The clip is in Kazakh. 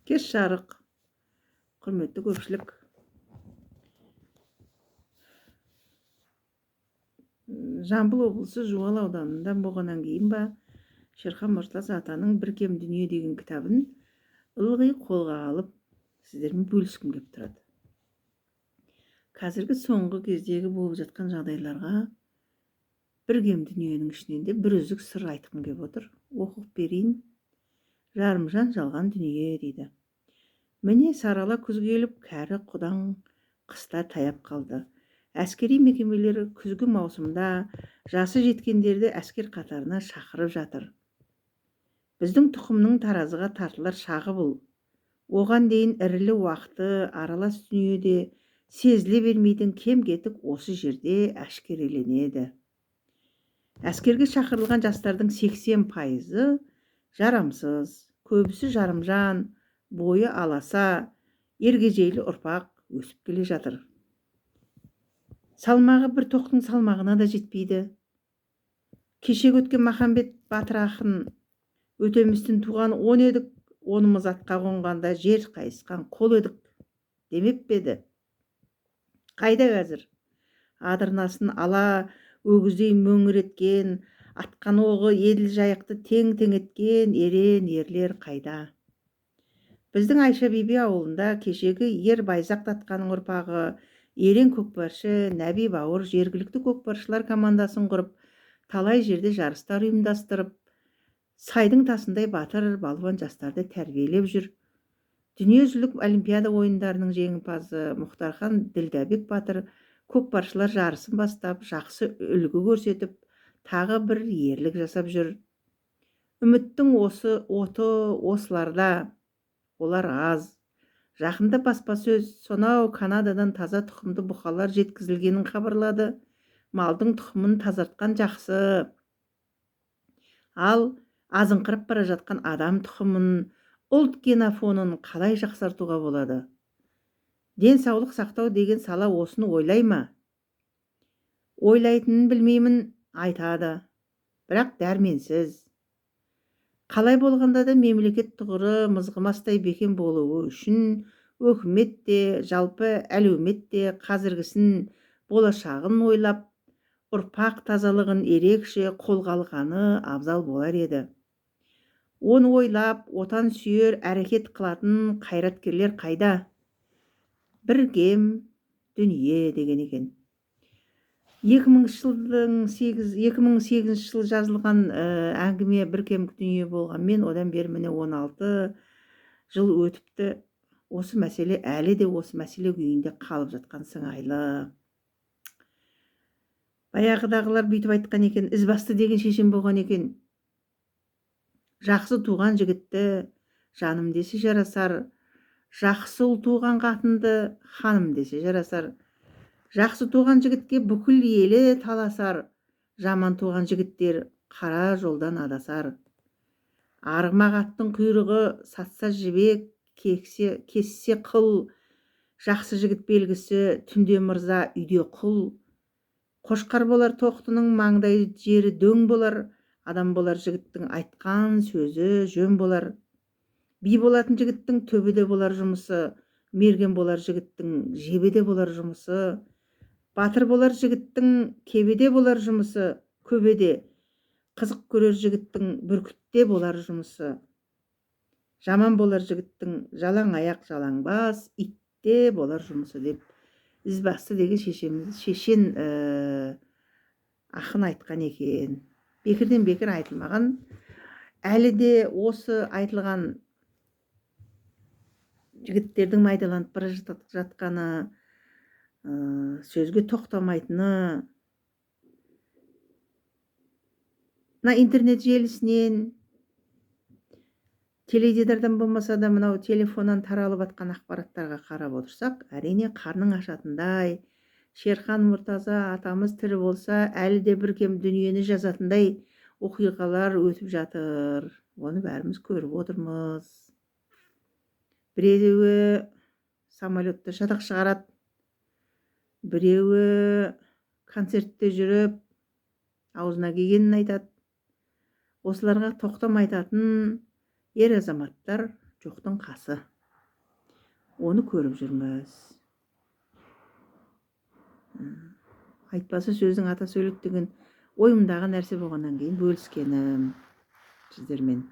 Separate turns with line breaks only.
Кеш жарық, құрметті көпшілік. Жамбыл облысы Жуалы ауданында болғаннан кейін ба, Шерхан Мұртаз атаның «Бір кем дүние» деген кітабын ылғи қолға алып, сіздермен бөліскім келіп тұрады. Қазіргі соңғы кездегі болып жатқан жағдайларға бір кем дүниенің ішінен де бір үзік сыр айтқым келіп отыр. Оқып берейін. Жарымжан жалған дүние дейді. Міне сарала күз келіп, кәрі құдаң қыста таяп қалды. Әскери мекемелері күзгі маусымда жасы жеткендерді әскер қатарына шақырып жатыр. Біздің тұқымның таразыға тартылар шағы бұл. Оған дейін ірілі уақты аралас дүниеде сезіле бермейтін кем-кетік осы жерде әшкереленеді. Әскерге шақырылған жастардың 80% жарамсыз, көбісі жарымжан, бойы аласа, ергежейлі ұрпақ өсіп келе жатыр. Салмағы бір тоқтың салмағына да жетпейді. Кешегі өткен Махамбет батыр ақын өтемістің туған 10 едік, онымыз атқа қонғанда жер қайысқан қол едік демеп педі. Қайда қазір? Адырнасын ала өгіздей мөңіреткен, атқан оғы еділ жайықты тең-тең еткен ерен ерлер қайда? Біздің Айша биби ауылында кешегі ер байзақ татқаның ұрпағы ерен көкпаршы Нәби Бауыр жергілікті көкпаршылар командасын құрып, талай жерде жарыстар ұйымдастырып, сайдың тасындай батыр балуан жастарды тәрбиелеп жүр. Дүниежүзілік олимпиада ойындарының жеңімпазы Мұхтархан Ділдәбек батыр көкпаршылар жарысын бастап, жақсы үлгі көрсетіп, тағы бір ерлік жасап жүр. Үміттің осы оты осыларда, олар аз. Жақында баспасөз сонау Канададан таза тұқымды бұқалар жеткізілгенін хабарлады. Малдың тұқымын тазартқан жақсы. Ал азыңқырап бара жатқан адам тұқымын, ұлт генофонын қалай жақсартуға болады? Денсаулық сақтау деген сала осыны ойлай ма? Ойлайтынын білмеймін, айтады. Бірақ дәрменсіз. Қалай болғанда да мемлекет тұғыры мызғымастай бекем болуы үшін өкімет те, жалпы әлеумет те қазіргісін, болашағын ойлап, ұрпақ тазалығын ерекше қолға алғаны абзал болар еді. Оны ойлап, отан сүйер әрекет қылатын қайраткерлер қайда? Бір кем дүние деген екен. 2008 жыл жазылған әңгіме бір кем дүние болғанмен, одан бері міне 16 жыл өтіпті. Осы мәселе әлі де осы мәселе күйінде қалып жатқан сыңайлы. Баяғыдағылар бүйтіп айтқан екен, ізбасты деген шешен болған екен. Жақсы туған жігітті жаным десе жарасар, жақсы ұл туған қатынды ханым десе жарасар. Жақсы туған жігітке бүкіл елі таласар, жаман туған жігіттер қара жолдан адасар. Арғымақ аттың құйрығы сатса жібек, кессе қыл, жақсы жігіт белгісі түнде мырза, үйде құл. Қошқар болар тоқтының маңдай жері дөң болар, адам болар жігіттің айтқан сөзі жөн болар. Би болатын жігіттің төбеде болар жұмысы, мерген болар жігіттің жебеде болар жұмысы. Батыр болар жігіттің кебеде болар жұмысы, көбеде. Қызық көрер жігіттің бүркітте болар жұмысы. Жаман болар жігіттің жалаң аяқ жалаң бас, итте болар жұмысы деп ізбасты деген шешен ақын айтқан екен. Бекерден бекер айтылмаған. Әлі де осы айтылған жігіттердің майдаланып бара жатқаны, сөзге тоқтамайтыны, интернет желісінен, теледидардан болмаса да мынау телефоннан таралып атқан ақпараттарға қарап отырсақ, әрине қарның ашатындай, Шерхан Мұртаза атамыз тірі болса, әлі де бір кем дүниені жазатындай оқиғалар өтіп жатыр. Оны бәріміз көріп отырмыз. Біреуі самолетті шатақ шығарады, біреуі концертте жүріп аузына келгенін айтады. Осыларға тоқтам айтатын ер азаматтар жоқтың қасы. оны көріп жүрміз. Айтпаса сөздің ата сөйлет деген ойымдағы нәрсе болғаннан кейін бөліскенім сіздермен.